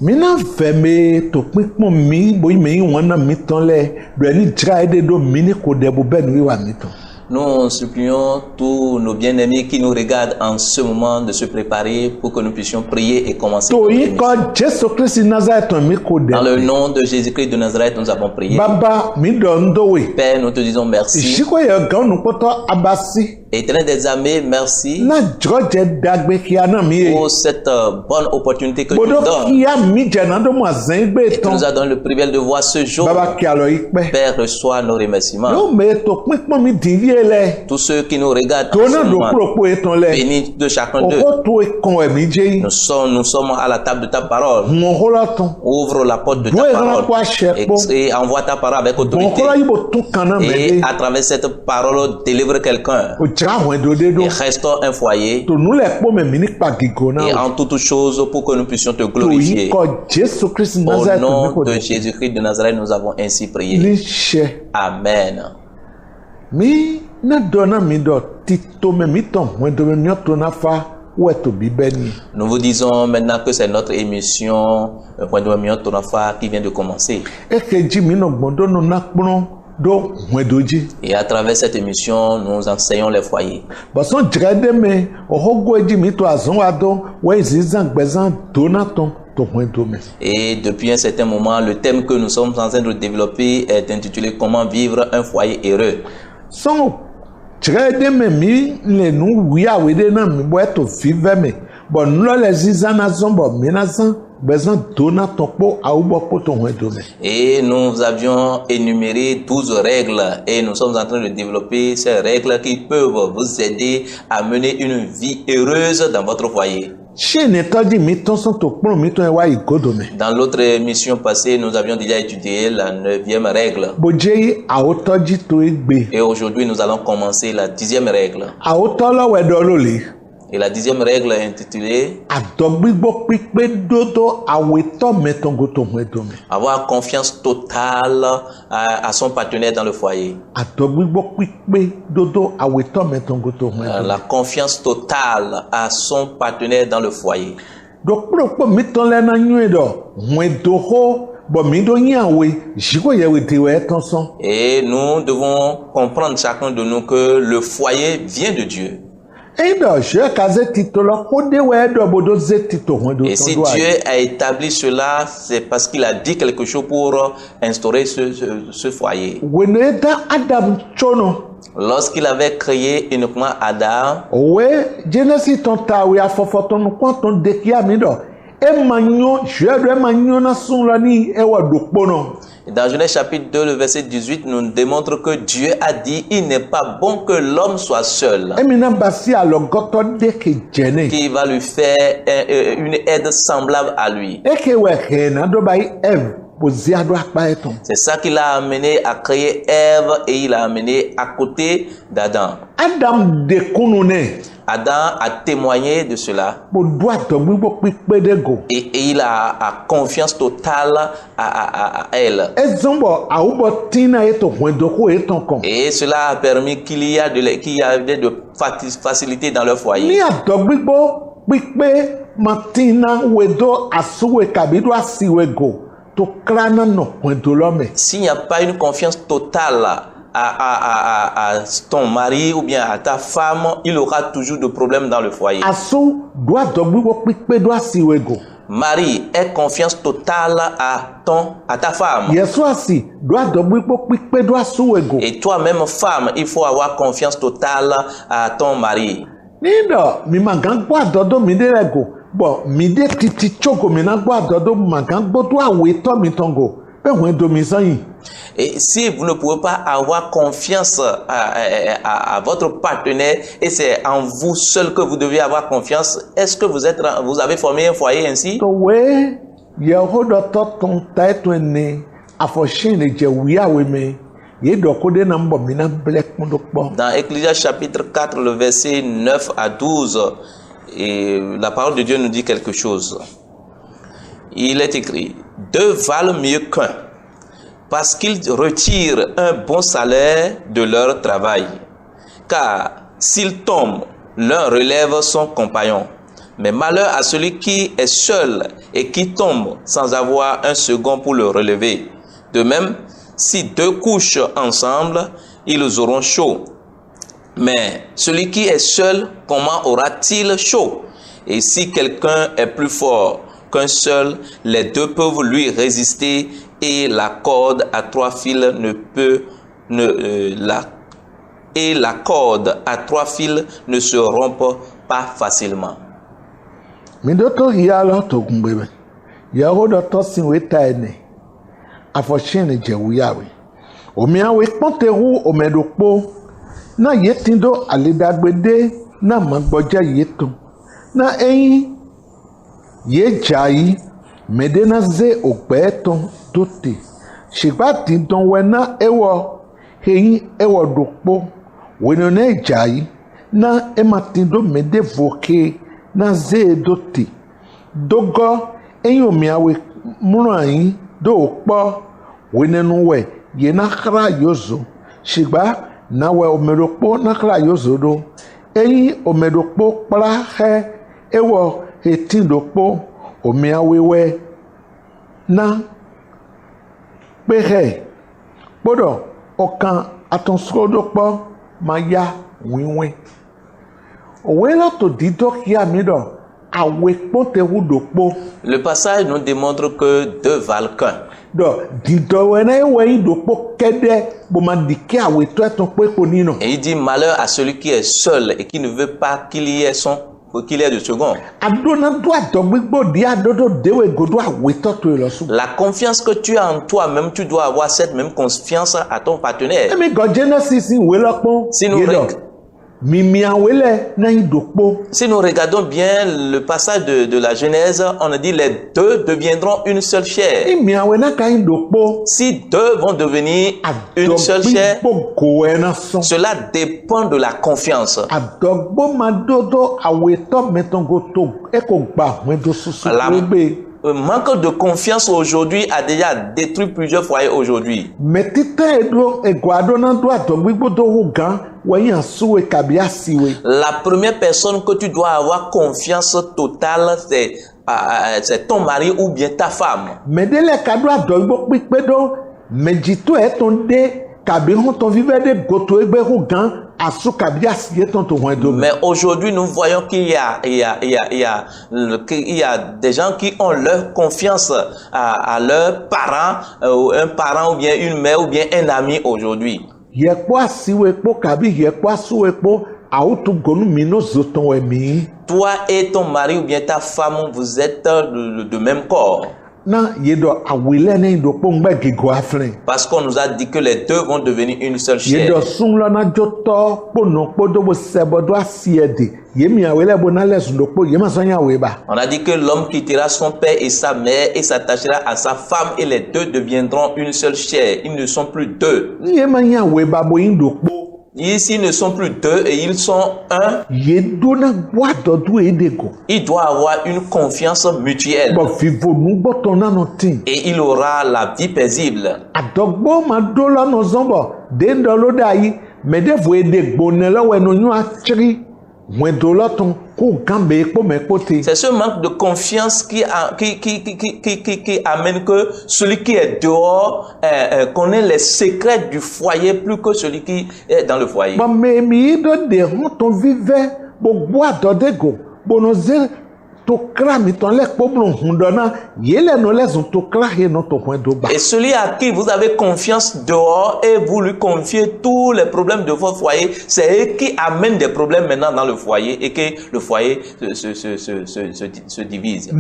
Mina veme to pikmo mi boy me wana mitonle breni dra ede do mini ko debo ben wa miton. Nous supplions tous nos bien-aimés qui nous regardent en ce moment de se préparer pour que nous puissions prier et commencer. To yi ko Jesu Christ Nazareth mi ko de. Dans le nom de Jésus-Christ de Nazareth, nous avons prié. Baba mi do ndo we. Père, nous te disons merci. Jiko ye gan nu poto abasi. Éternel des armées, merci Na joje dagbe kia na mi. pour cette bonne opportunité que tu Bodo nous donnes. kia mi jana do mo zengbe Et tu ton. nous as donné le privilège de voir ce jour. Baba kia lo ikpe. Père, reçois nos remerciements. Yo me to pikmo mi dinye le. Tous ceux qui nous regardent en To ce na do moment, pro eton le. bénis de chacun d'eux. O to e kon e mi je. Nous sommes à la table de ta parole. Mo hola ton. Ouvre la porte de ta Doe parole ran kwa shepo. et envoie ta parole avec Bon autorité. hola ibo ton kana Et me. à travers cette parole, délivre quelqu'un. O jra wen do de do. Et restaure un foyer. To nu le po me mini pa gigona. Et en toutes choses, pour que nous puissions te To yi glorifier. ko Jesu Christ Au Nazareth mi nom ko de de. Jésus-Christ de Nazareth, nous avons ainsi prié. Ni she. Amen. Mi na dona mi do tito me mi ton wen do me mi to na fa we to bi beni. Nous vous disons maintenant que c'est notre émission Point de Mion Tonafa qui vient de commencer. E ke ji mi no gbondo no na kpron do wen do ji. Et à travers cette émission, nous enseignons les foyers. Bo son jra de me o hogo ji mi to azon wa do we zizan gbezan do na ton to wen do me. Et depuis un certain moment, le thème que nous sommes en train de développer est intitulé Comment vivre un foyer heureux. Son jra de me mi le nu wi awe de na mi bo e to vive me. Bo nu lo le zizan na zon bo mi na zan gbezan do na ton po a u bo po to wen do me. Et nous avions énuméré 12 règles et nous sommes en train de développer ces règles qui peuvent vous aider à mener une vie heureuse dans votre foyer. Chez ne to di mi ton son to kpron mi ton e wa igodo me. Dans l'autre émission passée, nous avions déjà étudié la 9e règle. Bo je yi a o to ji to egbe. Et aujourd'hui, nous allons commencer la 10e règle. A o to lo we do lo le. Et la 10e règle est intitulée Adogbigbo pipe dodo awe to meton go to wen do me. Avoir confiance totale à son partenaire dans le foyer. Adogbigbo pipe dodo awe to meton go to wen do me. La confiance totale à son partenaire dans le foyer. Do kpro mi ton le na nyu do wen do ho bo mi do yin awe jiko ye we te we ton son. Et nous devons comprendre chacun de nous que le foyer vient de Dieu. E do je kaze titolo ko de we do bodo ze tito wen do Et ton si do. Dieu a établi cela, c'est parce qu'il a dit quelque chose pour instaurer ce foyer. We ne da Adam chono. Lorsqu'il avait créé uniquement Adam, We Genesis ton ta we afofo ton ko ton de ki ami do. E manyo je do e manyo na sun la ni e wa do pono. dans Genèse chapitre 2, le verset 18, nous démontre que Dieu a dit, il n'est pas bon que l'homme soit seul. Emina basi alogoto de ke jene. Qui va lui faire une aide semblable à lui. Eke we hena do bai Eve pozi ado akpa eton. C'est ça qui l'a amené à créer Ève et il l'a amené à côté d'Adam. Adam de kunune. Adam a témoigné de cela. Bo doa to gbibo pipe de go. Et il a confiance totale à elle. Ezombo aubo tina eto wendo ko eton kon. Et cela a permis qu'il y avait de facilité dans leur foyer. Ni ato gbibo pipe matina wedo asuwe kabido asiwe go. To krana no wendo lome. S'il n'y a pas une confiance totale à ton mari ou bien à ta femme, il aura toujours de problèmes dans le foyer. Asu doa to gbibo pipe do asiwe go. Marie, aie confiance totale à ta femme. Yesu asi doa to gbibo pipe do asuwe go. Et toi-même, femme, il faut avoir confiance totale à ton mari. Nido mi magangbo adodo mi de go. Bon, mi de titi chogo mi na gbo adodo magangbo do awe to mi tongo. Pe wen do mi san yin. Et si vous ne pouvez pas avoir confiance à votre partenaire et c'est en vous seul que vous devez avoir confiance, est-ce que vous avez formé un foyer ainsi? To we Yehodo to ton taito ne afoshin le je wiya we me. Ye do ko de na mbo mi na black mo do po. Dans Ecclésias chapitre 4, le verset 9 à 12, et la parole de Dieu nous dit quelque chose. Il est écrit, 2 valent mieux qu'un, parce qu'ils retirent un bon salaire de leur travail. Car s'ils tombent, l'un relève son compagnon, Mais malheur à celui qui est seul et qui tombe sans avoir un second pour le relever. De même, si deux couchent ensemble, ils auront chaud. Mais celui qui est seul, comment aura-t-il chaud? Et si quelqu'un est plus fort qu'un seul, les deux peuvent lui résister et la corde à trois fils la corde à trois fils ne se rompt pas facilement. Mi docteur yalo to gumbebe. Yawo docteur sinweta ene. Afoshene jewuyawe. Omiawe ponteru omedokpo. Na yetindo alidagbede na magboja yeto. Na eyin ye jayi medena ze ogbeton tote. Shigba tindon wena ewo eyin ewo dokpo. Wenone jayi na ematindo mede voke na ze dote. Dogo eyin omiawe muranyi do okpo wenenu we ye na kra yozo. Shigba na we omedokpo na kra yozo do. Eyin omedokpo kpla he ewo etindokpo omiawe we na pehe bodo okan atonsrodokpo maya winwe owelo to didok ya mido awe ponte wudokpo. Le passage nous démontre que deux valent qu'un. Do dido wena we idokpo kede bomandike awe to eton pe konino. Et il dit malheur à celui qui est seul et qui ne veut pas qu'il y ait de second. La confiance que tu as en toi-même, tu dois avoir cette même confiance à ton partenaire. Si nous regardons bien le passage de la Genèse, on a dit les deux deviendront une seule chair. Si deux vont devenir une seule chair, cela dépend de la confiance. Le manque de confiance aujourd'hui a déjà détruit plusieurs foyers aujourd'hui. La première personne que tu dois avoir confiance totale, c'est ton mari ou bien ta femme. Mais aujourd'hui, nous voyons qu'il y a des gens qui ont leur confiance à leurs parents, un parent ou bien une mère ou bien un ami aujourd'hui. Toi et ton mari ou bien ta femme, vous êtes de même corps. Parce qu'on nous a dit que les deux vont devenir une seule chair. On a dit que l'homme quittera son père et sa mère et s'attachera à sa femme et les deux deviendront une seule chair. Ils ne sont plus deux. Ici, ils ne sont plus deux et ils sont un. Il doit avoir une confiance mutuelle. Et il aura la vie paisible. C'est ce manque de confiance qui amène que celui qui est dehors connaît les secrets du foyer plus que celui qui est dans le foyer. Et celui à qui vous avez confiance dehors et vous lui confiez tous les problèmes de votre foyer, c'est eux qui amènent des problèmes maintenant dans le foyer et que le foyer se divise.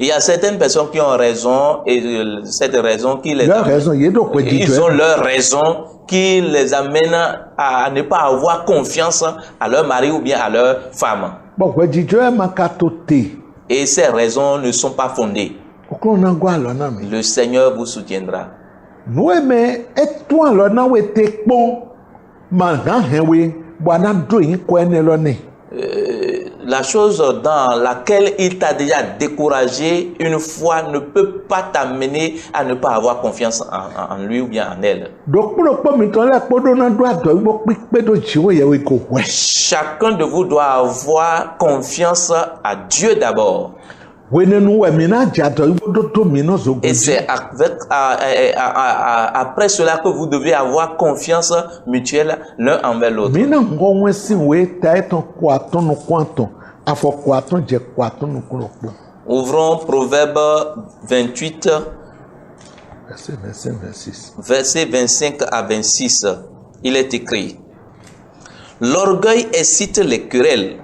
Il y a certaines personnes qui ont raison et cette raison qui les ils ont leur raison qui les amène à ne pas avoir confiance à leur mari ou bien à leur femme. Et ces raisons ne sont pas fondées. Le Seigneur vous soutiendra. la chose dans laquelle il t'a déjà découragé une fois ne peut pas t'amener à ne pas avoir confiance en lui ou bien en elle. Chacun de vous doit avoir confiance à Dieu d'abord. Et c'est après cela que vous devez avoir confiance mutuelle l'un envers l'autre. Ouvrons Proverbe 28, versets 25 à 26. Il est écrit: l'orgueil excite les querelles,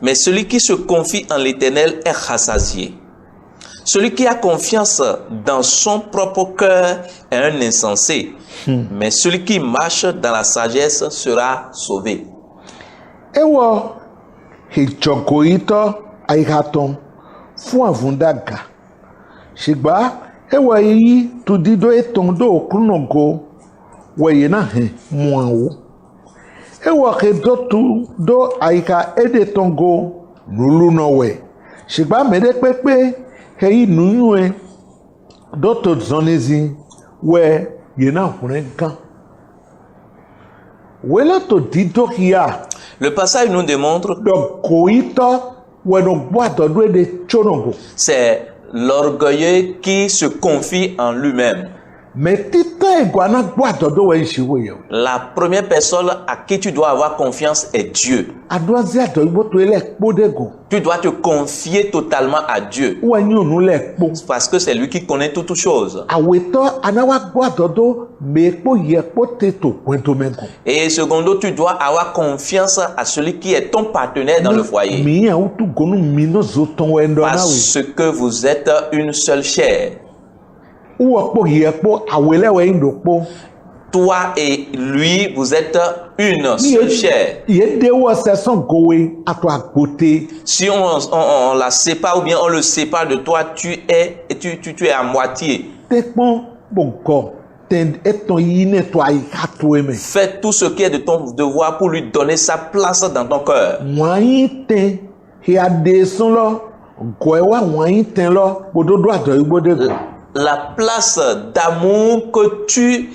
mais celui qui se confie en l'Éternel est rassasié. Celui qui a confiance dans son propre cœur est un insensé, mais celui qui marche dans la sagesse sera sauvé. Ewa do do aika ede tongo nulu nowe. Shigba mede pepe hei nuyue do to zonezi we yena hunenka. Wela to dido kia. Le passage nous démontre c'est l'orgueilleux qui se confie en lui-même. La première personne à qui tu dois avoir confiance est Dieu. Tu dois te confier totalement à Dieu. Parce que c'est lui qui connaît toutes choses. Et secondo, tu dois avoir confiance à celui qui est ton partenaire dans le foyer. Parce que vous êtes une seule chair. Toi et lui, vous êtes une seule chair. Si on la sépare ou bien on le sépare de toi, tu es à moitié. Fais tout ce qui est de ton devoir pour lui donner sa place dans ton cœur. La place d'amour que tu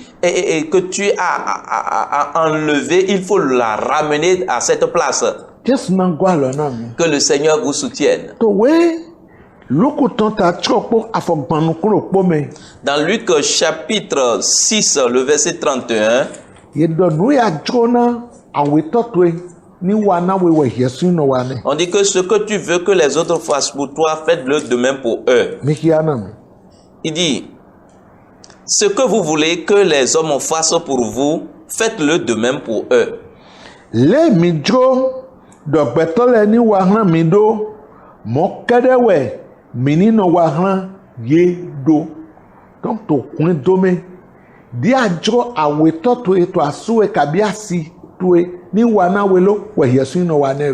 as enlevée, il faut la ramener à cette place. Que le Seigneur vous soutienne. Dans Luc chapitre 6, le verset 31, on dit que ce que tu veux que les autres fassent pour toi, faites-le de même pour eux. Il dit, ce que vous voulez que les hommes fassent pour vous, faites-le de même pour eux.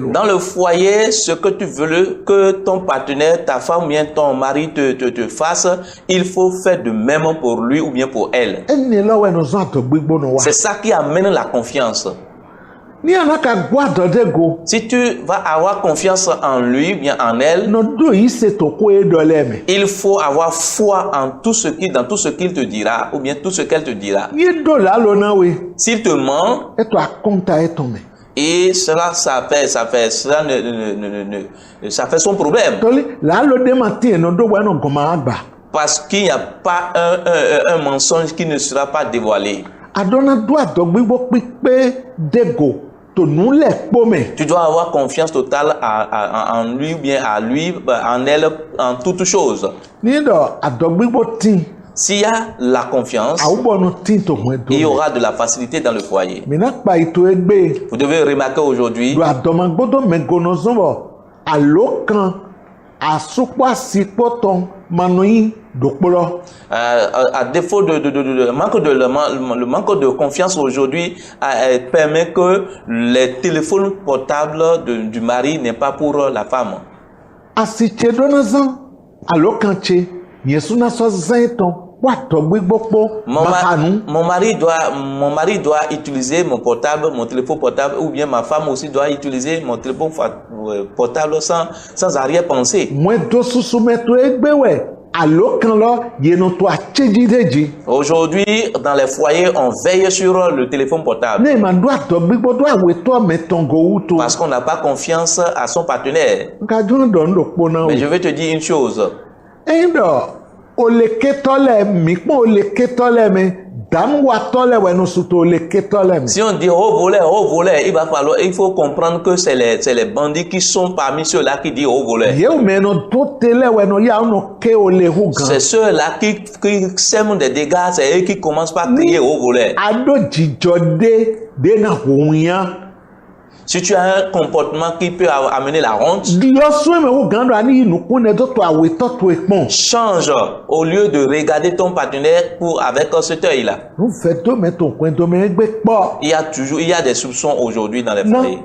Dans le foyer, ce que tu veux que ton partenaire, ta femme ou bien ton mari te fasse, il faut faire de même pour lui ou bien pour elle. C'est ça qui amène la confiance. Si tu vas avoir confiance en lui, bien en elle, il faut avoir foi en dans tout ce qu'il te dira ou bien tout ce qu'elle te dira. S'il te ment, et cela, ça fait son problème. Parce qu'il n'y a pas un mensonge qui ne sera pas dévoilé. Tu dois avoir confiance totale en lui ou bien à lui, en elle, en toutes choses. S'il y a la confiance, il y aura de la facilité dans le foyer. Vous devez remarquer aujourd'hui, à défaut le manque de confiance aujourd'hui permet que les téléphones portables du mari n'est pas pour la femme. Mon mari doit utiliser mon portable, mon téléphone portable, ou bien ma femme aussi doit utiliser mon téléphone portable sans arrière-pensée. Aujourd'hui, dans les foyers, on veille sur le téléphone portable. Parce qu'on n'a pas confiance à son partenaire. Mais je vais te dire une chose. Si on dit oh volet, il faut comprendre que c'est les bandits qui sont parmi ceux-là qui disent oh volet. C'est ceux-là qui sèment des dégâts, c'est eux qui commencent par crier oh volet. Si tu as un comportement qui peut amener la honte, change au lieu de regarder ton partenaire avec cet œil-là. Il y a des soupçons aujourd'hui dans les foyers.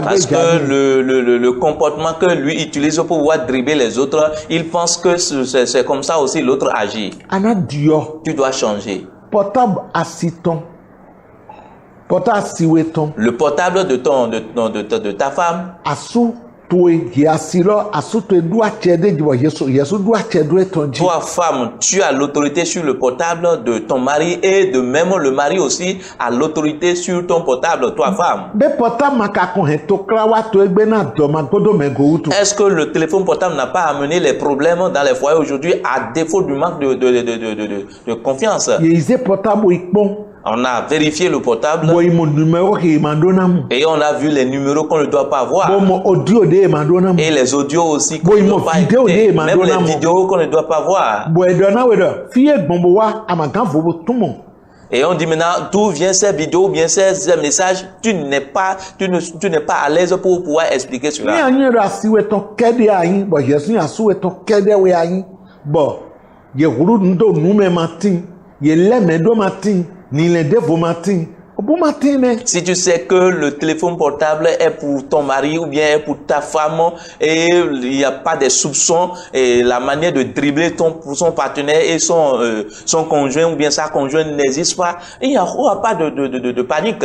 Parce que le comportement que lui utilise pour pouvoir dribbler les autres, il pense que c'est comme ça aussi l'autre agit. Tu dois changer. Le portable de ta femme. Toi, femme, tu as l'autorité sur le portable de ton mari et de même le mari aussi a l'autorité sur ton portable, toi, femme. Est-ce que le téléphone portable n'a pas amené les problèmes dans les foyers aujourd'hui à défaut du manque de confiance? On a vérifié le portable et on a vu les numéros qu'on ne doit pas voir. Et les audios aussi qu'on ne doit pas écouter. Même les vidéos qu'on ne doit pas voir. Et on dit maintenant, d'où viennent ces vidéos, bien ces messages, tu n'es pas à l'aise pour pouvoir expliquer cela. Si tu sais que le téléphone portable est pour ton mari ou bien est pour ta femme et il n'y a pas de soupçons et la manière de dribbler son partenaire et son conjoint ou bien sa conjointe n'existe pas, il n'y aura pas de panique.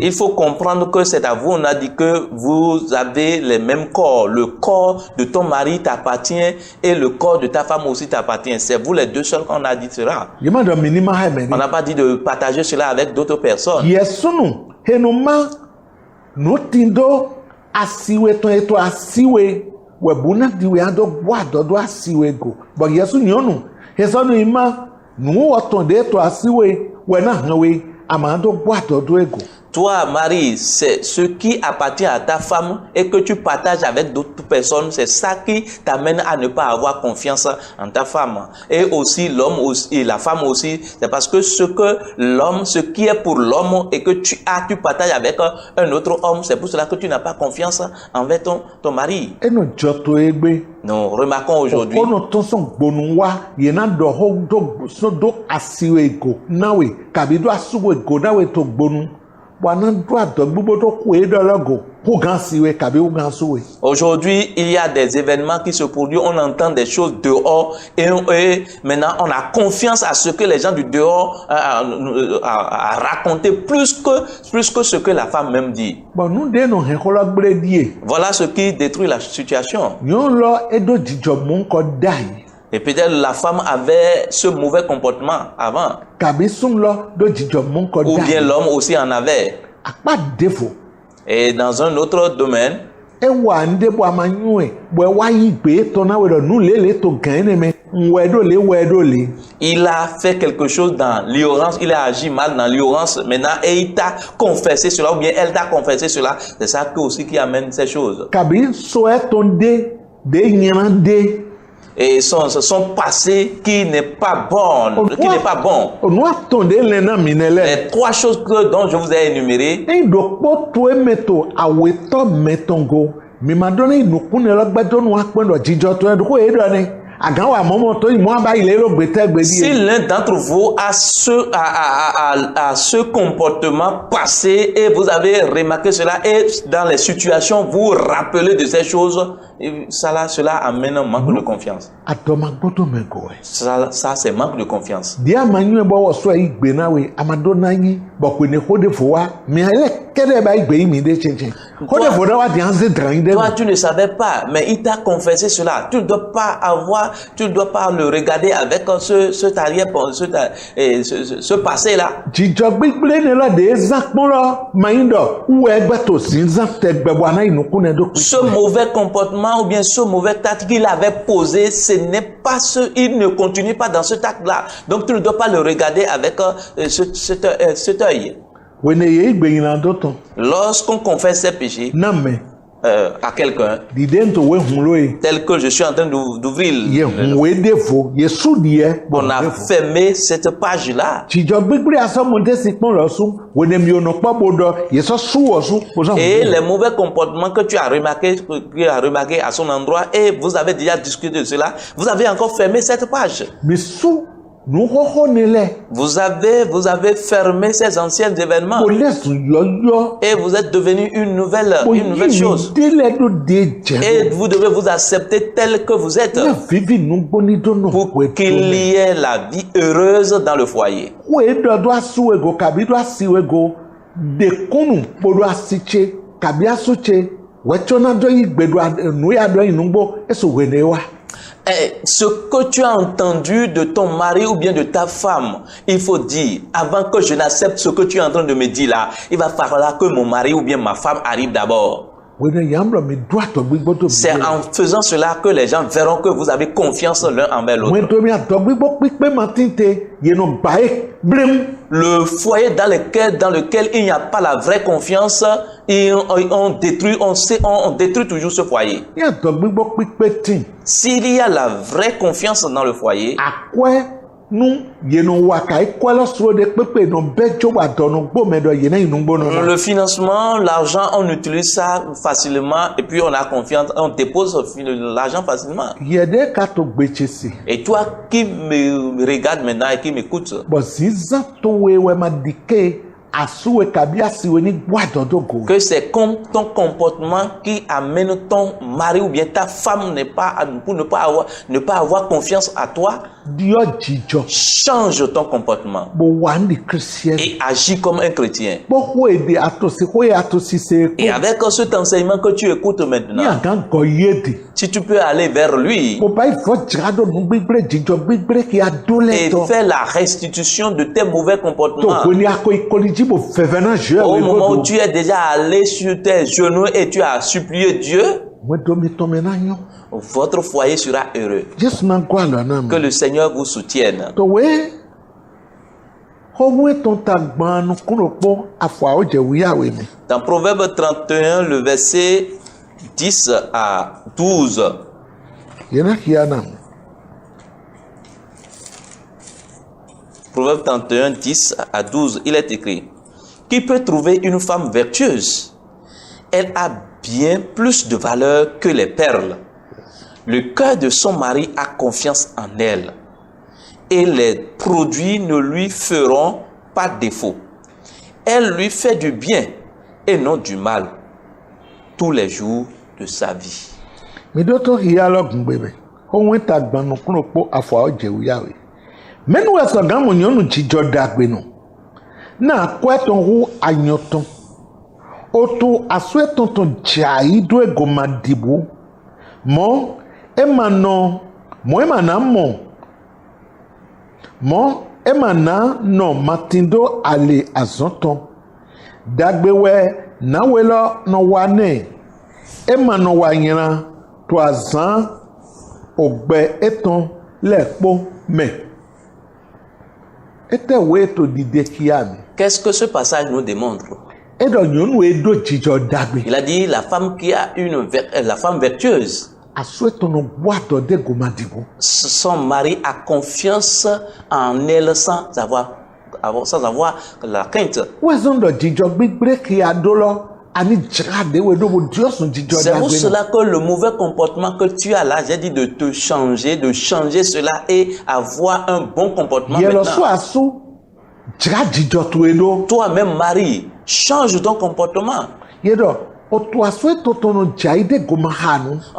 Il faut comprendre que c'est à vous, on a dit que vous avez les mêmes corps. Le corps de ton mari t'appartient et le corps de ta femme aussi t'appartient. C'est vous les deux seuls qu'on a dit cela. On n'a pas dit de partager cela avec d'autres personnes. Toi, Marie, c'est ce qui appartient à ta femme et que tu partages avec d'autres personnes, c'est ça qui t'amène à ne pas avoir confiance en ta femme. Et aussi l'homme et la femme aussi, c'est parce que ce qui est pour l'homme et que tu partages avec un autre homme, c'est pour cela que tu n'as pas confiance envers ton mari. Nous remarquons aujourd'hui aujourd'hui, il y a des événements qui se produisent, on entend des choses dehors et maintenant on a confiance à ce que les gens du dehors a raconté plus que ce que la femme même dit. Voilà ce qui détruit la situation. Et peut-être la femme avait ce mauvais comportement avant. Ou bien l'homme aussi en avait. Et dans un autre domaine, il a fait quelque chose dans l'ignorance, il a agi mal dans l'ignorance maintenant et il t'a confessé cela ou bien elle t'a confessé cela. C'est ça aussi qui amène ces choses. Et son passé qui n'est pas bon, Les trois choses dont je vous ai énumérées, àgàn wà mọ́mọ́ tó ìmọ̀ àbá ilé ló gbé tẹ́gbẹ́ Si díẹ̀. l'un d'entre vous a ce comportement passé et vous avez remarqué cela et dans les situations vous rappelez de ces choses, et cela amène un manque de confiance. àtọ́mà gbọ́dọ̀ mẹ́gọ̀ ẹ̀. Ça c'est manque de confiance. díẹ̀ àmà yín ẹ̀ bọ́ wọ̀ sọ yìí gbé náà wẹ̀ àmàdó náà yín bọ̀kùn ní kó dé fò wá mi àyẹ̀lẹ̀ kẹ́dẹ̀ bá gbé yín mi dé chinchin. kó dé fò náà wá di à ń ṣe dàn yín dé. Toi, tu ne savais pas, mais il t'a confessé cela. Tu ne dois pas le regarder avec ce passé-là. Jìjọ gbígbélé ni lọ de zan kpọ́n lọ mayin dọ̀ wú ẹgbẹ́ tó sí zan tẹ gbẹ̀bọ̀ àná ìnukú ni dó. Ce mauvais comportement ou bien ce mauvais acte qu'il avait posé, ce n'est pas il ne continue pas dans cet acte-là. Donc tu ne dois pas le regarder avec cet œil. Wène yé ìgbẹ̀yìn náà dó tán. Lorsqu'on confesse ses péchés Náà mẹ́. À quelqu'un, Dìde ń tó wé hun lóye. tel que je suis en train d'ouvrir, Yé hun wé dé fo yé sú diẹ. on a fermé cette page-là. Jìjọ gbígbélé asọ́mọdé sí pọ́n lọ sún. Wène mi ò nọ pọ́ bó dọ̀ yé sọ sú wọ̀ sún. Et les mauvais comportements que tu as remarqué à son endroit, et vous avez déjà discuté de cela, vous avez encore fermé cette page. Mi sú nu xɔxɔ ni lɛ. Vous avez fermé ces anciens événements. Kò lè sùn yọyọ. Et vous êtes devenu une nouvelle chose. Délẹ̀ ló dé jẹ́. Et vous devez vous accepter tel que vous êtes Ní fífi nu gbóni dóná. pour qu'il y ait la vie heureuse dans le foyer. Wèé dọ̀ do asú ego kàbí do así ego. Dekunu kpodo asitse kàbí asútse. Wẹ́tsọ́nà dọ́ yìí gbẹ̀dọ̀ nuya dọ́ yìí nugbó. Èso wèné wa. Et ce que tu as entendu de ton mari ou bien de ta femme, il faut dire, avant que je n'accepte ce que tu es en train de me dire là, il va falloir que mon mari ou bien ma femme arrive d'abord. C'est en faisant cela que les gens verront que vous avez confiance l'un envers l'autre. Le foyer dans lequel il n'y a pas la vraie confiance, on détruit toujours ce foyer. S'il y a la vraie confiance dans le foyer, le financement, l'argent, on utilise ça facilement et puis on a confiance, on dépose l'argent facilement. Et toi qui me regarde maintenant et qui m'écoute, que c'est comme ton comportement qui amène ton mari ou bien ta femme pour ne pas avoir confiance à toi. Change ton comportement et agis comme un chrétien. Et avec cet enseignement que tu écoutes maintenant, si tu peux aller vers lui et faire la restitution de tes mauvais comportements, au moment où tu es déjà allé sur tes genoux et tu as supplié Dieu, votre foyer sera heureux. Que le Seigneur vous soutienne. Dans Proverbe 31, le verset 10 à 12. Proverbe 31, 10 à 12, il est écrit: qui peut trouver une femme vertueuse? Elle a bien plus de valeur que les perles. Le cœur de son mari a confiance en elle, et les produits ne lui feront pas défaut. Elle lui fait du bien et non du mal tous les jours de sa vie. Menu esa gamu nyonu chijo dagbenu. Na kweton hu anyoton. Oto asweton ton chai do ego madibu. Mo emana no matindo ale azonton. Dagbewe na welo no wane. Emano wanyira to azan ogbe eton lepo me. Qu'est-ce que ce passage nous démontre? Il a dit la femme qui a la femme vertueuse. Son mari a confiance en elle sans avoir la crainte. C'est pour cela que le mauvais comportement que tu as là, j'ai dit de te changer, de changer cela et avoir un bon comportement maintenant. Toi-même, Marie, change ton comportement. On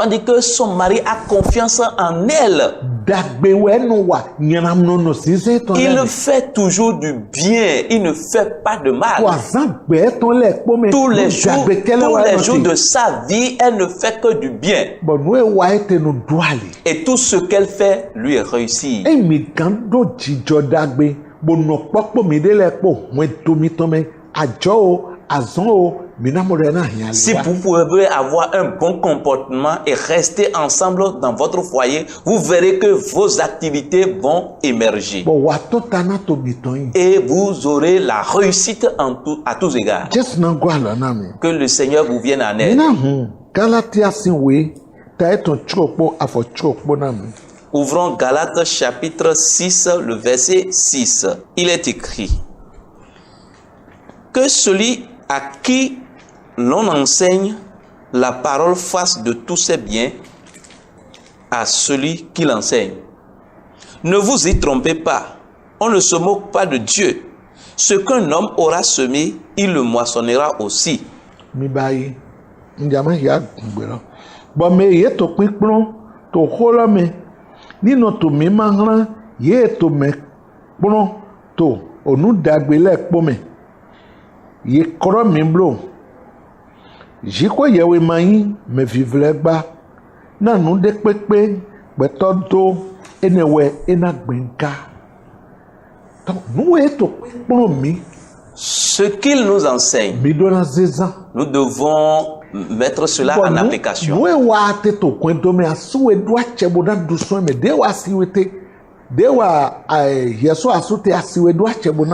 dit que son mari a confiance en elle. Il fait toujours du bien, il ne fait pas de mal. Tous les jours de sa vie, elle ne fait que du bien. Et tout ce qu'elle fait lui réussit. Si vous pouvez avoir un bon comportement et rester ensemble dans votre foyer, vous verrez que vos activités vont émerger. Et vous aurez la réussite à tous égards. Que le Seigneur vous vienne en aide. Ouvrons Galates chapitre 6, le verset 6. Il est écrit que celui à qui l'on enseigne la parole fasse de tous ses biens à celui qui l'enseigne. Ne vous y trompez pas, on ne se moque pas de Dieu. Ce qu'un homme aura semé, il le moissonnera aussi. Ye kro mimblo jiko yewe mayin me vivlegba na nu de pepe gbetodo enewe enagbenka to nu eto pepon mi. Ce qu'il nous enseigne, nous devons mettre cela en application.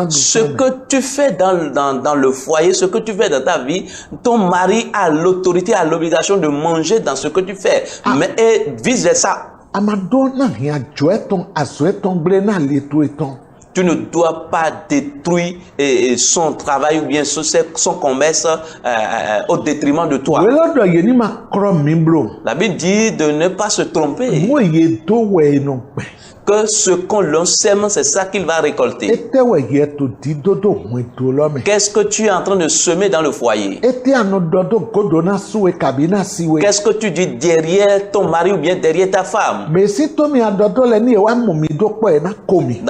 Ce que tu fais dans le foyer, ce que tu fais dans ta vie, ton mari a l'autorité, a l'obligation de manger dans ce que tu fais. Mais vice versa. Tu ne dois pas détruire son travail ou bien son commerce au détriment de toi. La Bible dit de ne pas se tromper. Que ce qu'on l'on sème, c'est ça qu'il va récolter. Qu'est-ce que tu es en train de semer dans le foyer? Qu'est-ce que tu dis derrière ton mari ou bien derrière ta femme? Dans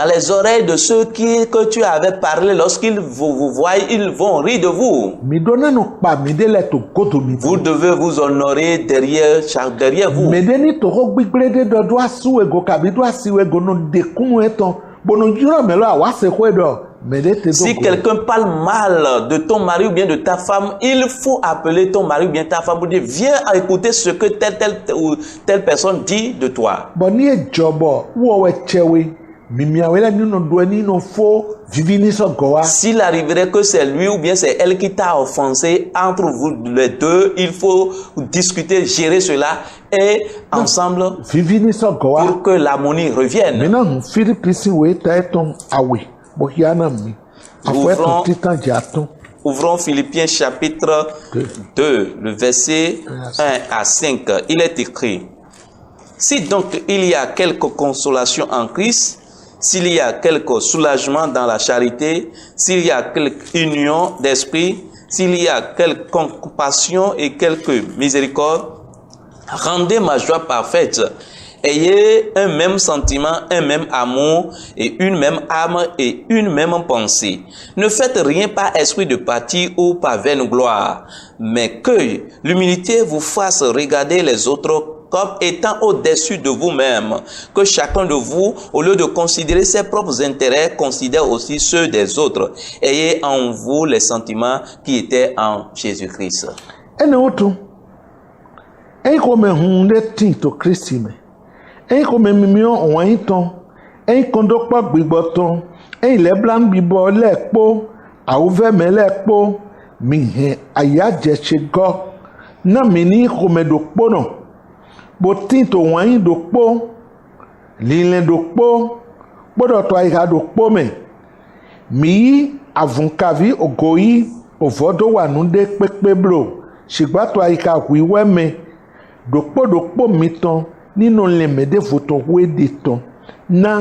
les oreilles de ceux que tu avais parlé, lorsqu'ils vous voient, ils vont rire de vous. Vous devez vous honorer derrière vous. Si quelqu'un parle mal de ton mari ou bien de ta femme, il faut appeler ton mari ou bien ta femme pour dire viens écouter ce que telle personne dit de toi. S'il arriverait que c'est lui ou bien c'est elle qui t'a offensé, entre vous les deux, il faut discuter, gérer cela et ensemble pour que l'harmonie revienne. Ouvrons Philippiens chapitre 2, le verset 1 à 5. Il est écrit: si donc il y a quelque consolation en Christ, s'il y a quelque soulagement dans la charité, s'il y a quelque union d'esprit, s'il y a quelque compassion et quelque miséricorde, rendez ma joie parfaite. Ayez un même sentiment, un même amour et une même âme et une même pensée. Ne faites rien par esprit de parti ou par vaine gloire, mais que l'humilité vous fasse regarder les autres comme étant au-dessus de vous-même. Que chacun de vous, au lieu de considérer ses propres intérêts, considère aussi ceux des autres. Ayez en vous les sentiments qui étaient en Jésus-Christ. Ein kome mimio owan ton ein kondo pa gbigboton ein le blan bibo lekpo auve me lekpo mi he ayaje chego na mini kome dokpo no botin to wan dokpo lile dokpo bodo to aiha dokpo me mi avunkavi ogoyi òvọ́dó wà núdé pépé blo ṣìgbàtọ̀ àyíká wíwẹ́ mi dòpòdòpò mi tán nínú lè mẹ́dẹ́ fòtò wéde tán ná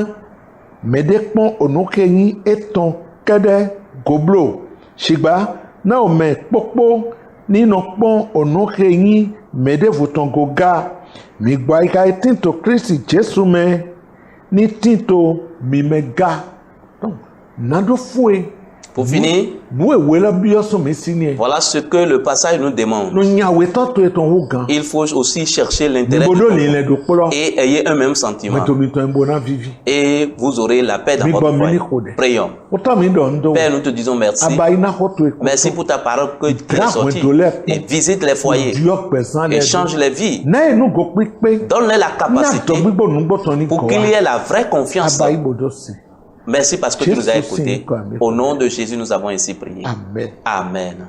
mẹ́dẹ́ pọ́n ònúkẹ́yìn ètàn kẹ́dẹ́ gòblo ṣìgbà náà mẹ́ pọ́pọ́ nínú pọ́n ònúkẹ́yìn mẹ́dẹ́ fòtò gògá mi gbọ́ àyíká tìǹtò Kristi Jésù mẹ́ ní tìǹtò mi mẹ́ ga nádó fún ẹ. Pour finir, voilà ce que le passage nous demande. Il faut aussi chercher l'intérêt et ayez un même sentiment. Et vous aurez la paix dans votre foyer. Prions. Père, nous te disons merci. Merci pour ta parole que tu es sortie. Et visite les foyers. Et change les vies. Donne-les la capacité pour qu'il y ait la vraie confiance. Merci parce que tu nous as écoutés. Au nom de Jésus, nous avons ainsi prié. Amen. Amen.